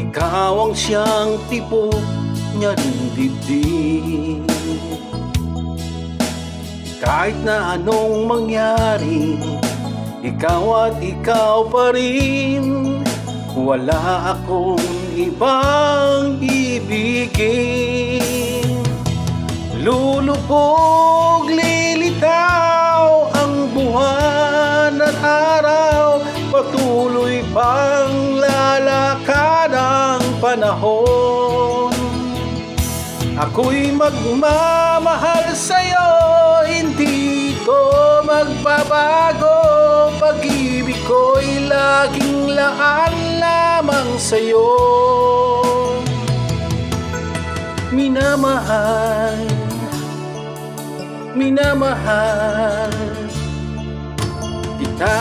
Ikaw ang siyang tibok niya ring dibdib. Kahit na anong mangyari, ikaw at ikaw pa rin. Wala akong ibang ibigin. Lulubog, lilitaw ang buwan at araw, patuloy pang lalakad ang panahon. Ako'y magmamahal sa'yo, hindi ko magbabago. Pag-ibig ko'y laging laan lamang sa'yo. Minamahal, minamahal kita.